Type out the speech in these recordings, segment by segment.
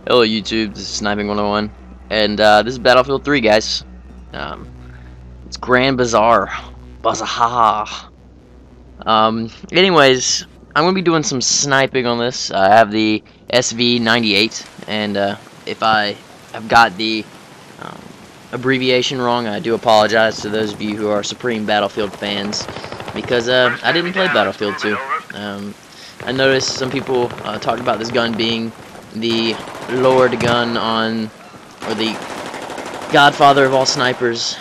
Hello YouTube, this is Sniping 101, and this is Battlefield 3, guys. Um, it's Grand Bazaar. Bazaar. Anyways, I'm going to be doing some sniping on this. I have the SV98, and if I have got the um, abbreviation wrong, I do apologize to those of you who are Supreme Battlefield fans, because I didn't play Battlefield 2. I noticed some people talked about this gun being the Lord gun on, or the godfather of all snipers,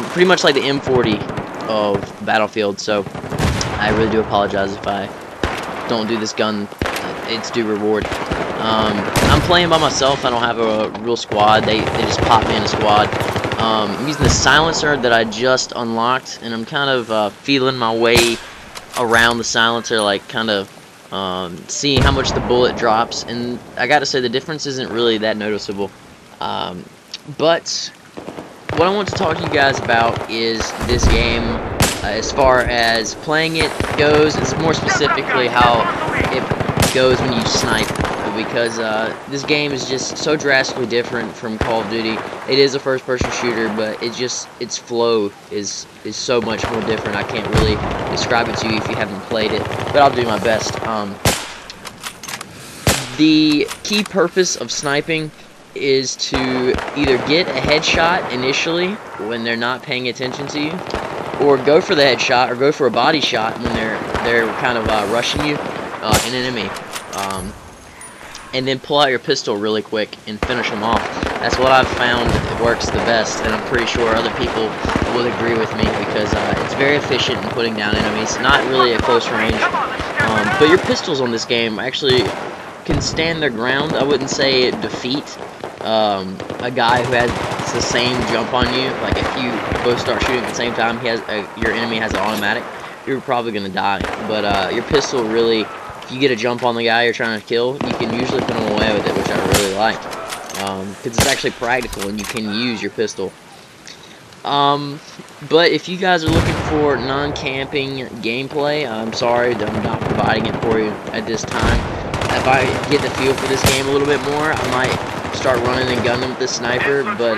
pretty much like the M40 of Battlefield, so I really do apologize if I don't do this gun its due reward. I'm playing by myself. I don't have a real squad. They just pop me in a squad. I'm using the silencer that I just unlocked, and I'm kind of feeling my way around the silencer, like kind of seeing how much the bullet drops, and I gotta say the difference isn't really that noticeable. But what I want to talk to you guys about is this game as far as playing it goes. It's more specifically how it goes when you snipe, because this game is just so drastically different from Call of Duty. It is a first-person shooter, but its flow is so much more different. I can't really describe it to you if you haven't played it, but I'll do my best. The key purpose of sniping is to either get a headshot initially when they're not paying attention to you, or go for the headshot, or go for a body shot when they're kind of rushing you, an enemy. And then pull out your pistol really quick and finish them off. That's what I've found works the best, and I'm pretty sure other people will agree with me, because it's very efficient in putting down enemies. Not really a close range, but your pistols on this game actually can stand their ground. I wouldn't say defeat a guy who has the same jump on you. Like if you both start shooting at the same time, your enemy has an automatic, you're probably gonna die. But your pistol really, if you get a jump on the guy you're trying to kill, you can usually put him away with it, which I really like, because it's actually practical and you can use your pistol. But if you guys are looking for non-camping gameplay, I'm sorry that I'm not providing it for you at this time. If I get the feel for this game a little bit more, I might start running and gunning with this sniper, but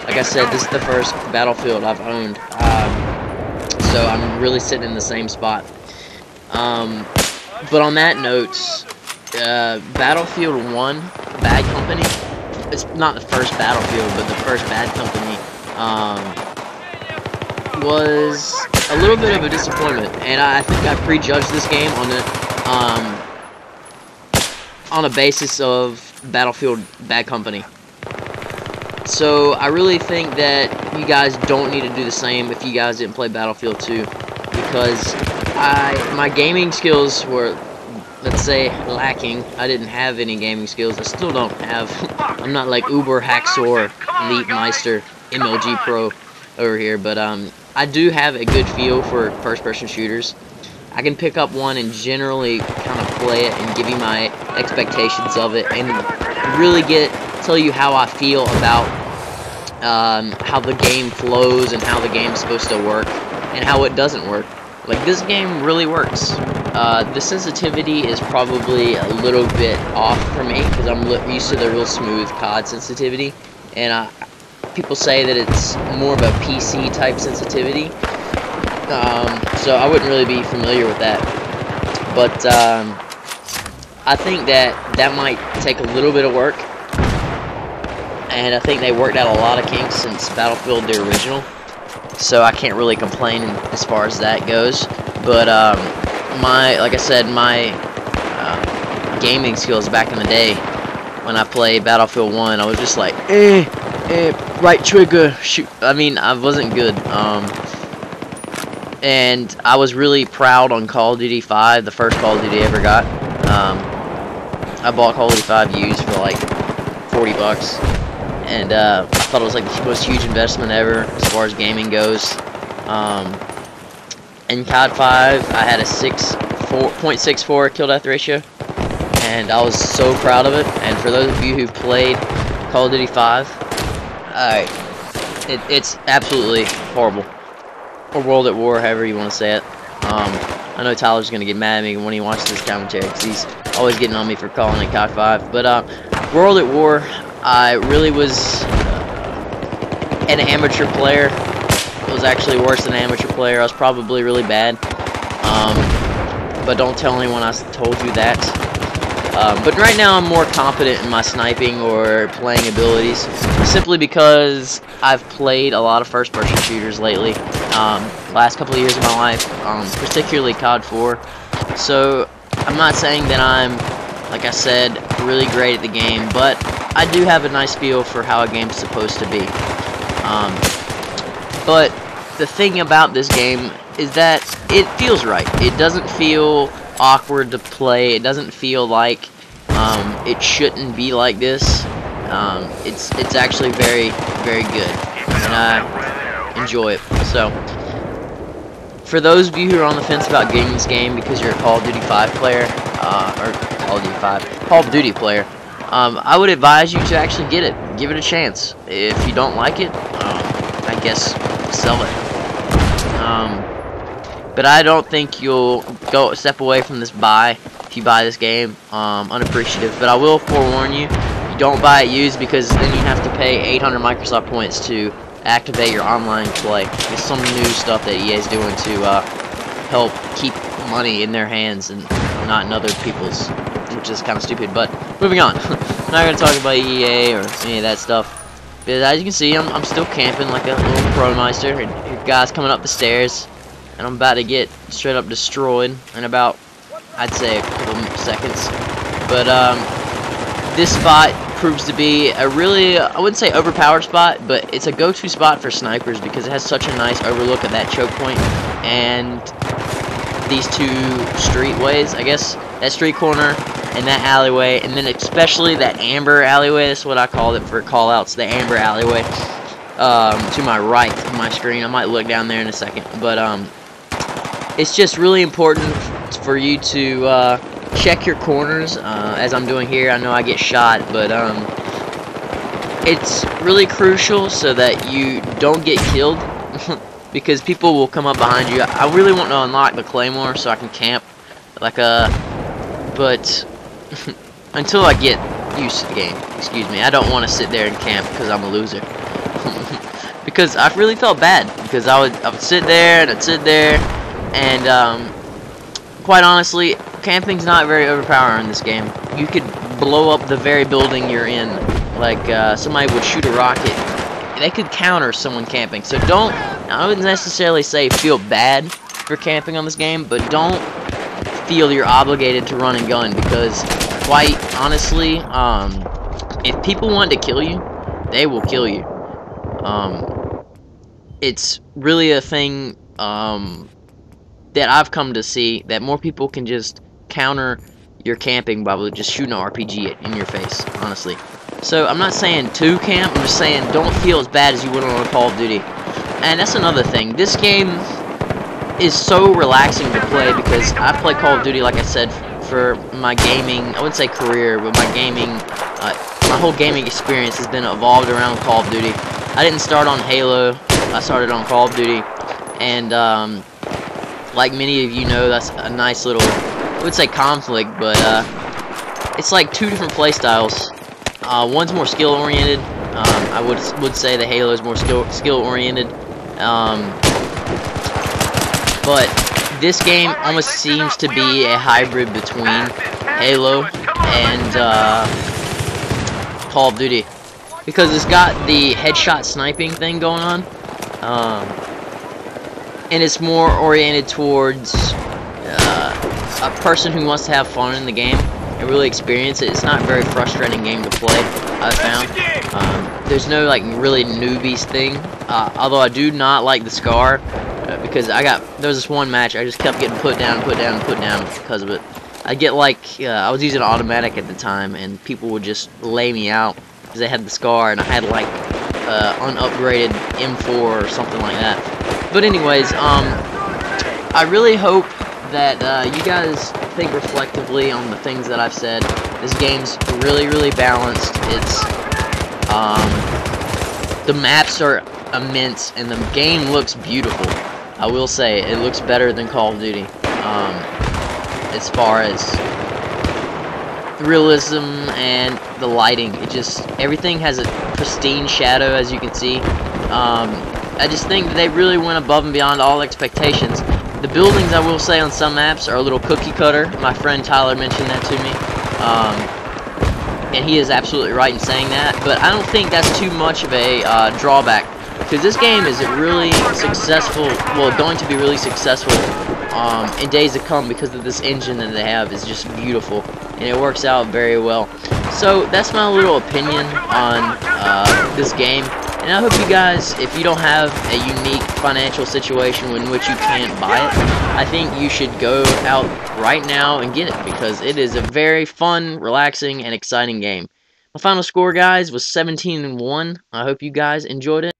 like I said, this is the first Battlefield I've owned, so I'm really sitting in the same spot. But on that note, Battlefield 1, Bad Company, it's not the first Battlefield, but the first Bad Company, was a little bit of a disappointment, and I think I prejudged this game on a basis of Battlefield Bad Company. So I really think that you guys don't need to do the same if you guys didn't play Battlefield 2, because my gaming skills were, let's say, lacking. I didn't have any gaming skills. I still don't have. I'm not like Uber Hacksaw, Elite Meister, MLG Pro over here, but I do have a good feel for first-person shooters. I can pick up one and generally kind of play it and give you my expectations of it, and really tell you how I feel about how the game flows and how the game's supposed to work and how it doesn't work. Like, this game really works. The sensitivity is probably a little bit off for me, because I'm used to the real smooth COD sensitivity, and people say that it's more of a PC type sensitivity. So I wouldn't really be familiar with that, but I think that might take a little bit of work, and I think they worked out a lot of kinks since Battlefield the original, so I can't really complain as far as that goes. But like I said, my gaming skills back in the day when I played Battlefield 1, I was just like, right trigger, shoot. I mean, I wasn't good. And I was really proud on Call of Duty 5, the first Call of Duty I ever got. I bought Call of Duty 5 used for like 40 bucks, and I thought it was like the most huge investment ever as far as gaming goes. In COD 5, I had a 0.64 kill death ratio, and I was so proud of it. And for those of you who've played Call of Duty 5, it's absolutely horrible. Or World at War, however you want to say it. I know Tyler's going to get mad at me when he watches this commentary, because he's always getting on me for calling it COD 5. But World at War, I really was an amateur player. It was actually worse than an amateur player. I was probably really bad. But don't tell anyone I told you that. But right now I'm more confident in my sniping or playing abilities, simply because I've played a lot of first-person shooters lately, last couple of years of my life, particularly COD 4. So I'm not saying that I'm, like I said, really great at the game, but I do have a nice feel for how a game's supposed to be. But the thing about this game is that it feels right. It doesn't feel awkward to play. It doesn't feel like it shouldn't be like this. It's actually very, very good, and I enjoy it. So, for those of you who are on the fence about getting this game because you're a Call of Duty 5 player, or Call of Duty player, I would advise you to actually get it. Give it a chance. If you don't like it, I guess sell it. But I don't think you'll step away from this buy if you buy this game unappreciative. But I will forewarn you, you don't buy it used, because then you have to pay 800 Microsoft points to activate your online play. It's some new stuff that EA is doing to help keep money in their hands and not in other people's, which is kind of stupid. But moving on, I'm not going to talk about EA or any of that stuff. But as you can see, I'm still camping like a little pro-meister. And your guy's coming up the stairs, and I'm about to get straight up destroyed in about, I'd say, a couple seconds. But this spot proves to be a really, I wouldn't say overpowered spot, but it's a go-to spot for snipers because it has such a nice overlook at that choke point and these two streetways, I guess, that street corner and that alleyway, and then especially that amber alleyway. That's what I call it for call-outs, the amber alleyway, to my right of my screen. I might look down there in a second, but it's just really important for you to check your corners, as I'm doing here. I know I get shot, but it's really crucial so that you don't get killed, because people will come up behind you. I really want to unlock the Claymore so I can camp, like but until I get used to the game, excuse me, I don't want to sit there and camp because I'm a loser. Because I really felt bad, because I would sit there and I'd sit there, and quite honestly, camping's not very overpowering in this game. You could blow up the very building you're in. Like, somebody would shoot a rocket. They could counter someone camping. So don't, I wouldn't necessarily say feel bad for camping on this game, but don't feel you're obligated to run and gun, because quite honestly, if people want to kill you, they will kill you. It's really a thing that I've come to see, that more people can just counter your camping by just shooting an RPG in your face, honestly. So I'm not saying to camp, I'm just saying don't feel as bad as you would on a Call of Duty. And that's another thing. This game is so relaxing to play because I play Call of Duty, like I said, for my gaming, I wouldn't say career, but my gaming, my whole gaming experience has been evolved around Call of Duty. I didn't start on Halo, I started on Call of Duty, and like many of you know, that's a nice little, I would say conflict, but it's like two different play styles. One's more skill oriented. I would say the Halo is more skill oriented. But this game almost seems to be a hybrid between Halo and Call of Duty, because it's got the headshot sniping thing going on, and it's more oriented towards a person who wants to have fun in the game and really experience it. It's not a very frustrating game to play, I've found. There's no like really newbies thing, although I do not like the SCAR, because there was this one match I just kept getting put down because of it. I get like, I was using automatic at the time, and people would just lay me out because they had the SCAR, and I had like unupgraded M4 or something like that. But anyways, I really hope that you guys think reflectively on the things that I've said. This game's really, really balanced. It's the maps are immense, and the game looks beautiful. I will say it looks better than Call of Duty, as far as realism and the lighting. Everything has a pristine shadow, as you can see. I just think that they really went above and beyond all expectations. The buildings, I will say, on some maps are a little cookie cutter. My friend Tyler mentioned that to me, and he is absolutely right in saying that. But I don't think that's too much of a drawback, because this game is really successful. Well, going to be really successful in days to come, because of this engine that they have is just beautiful, and it works out very well. So that's my little opinion on this game. And I hope you guys, if you don't have a unique financial situation in which you can't buy it, I think you should go out right now and get it, because it is a very fun, relaxing, and exciting game. My final score, guys, was 17-1. I hope you guys enjoyed it.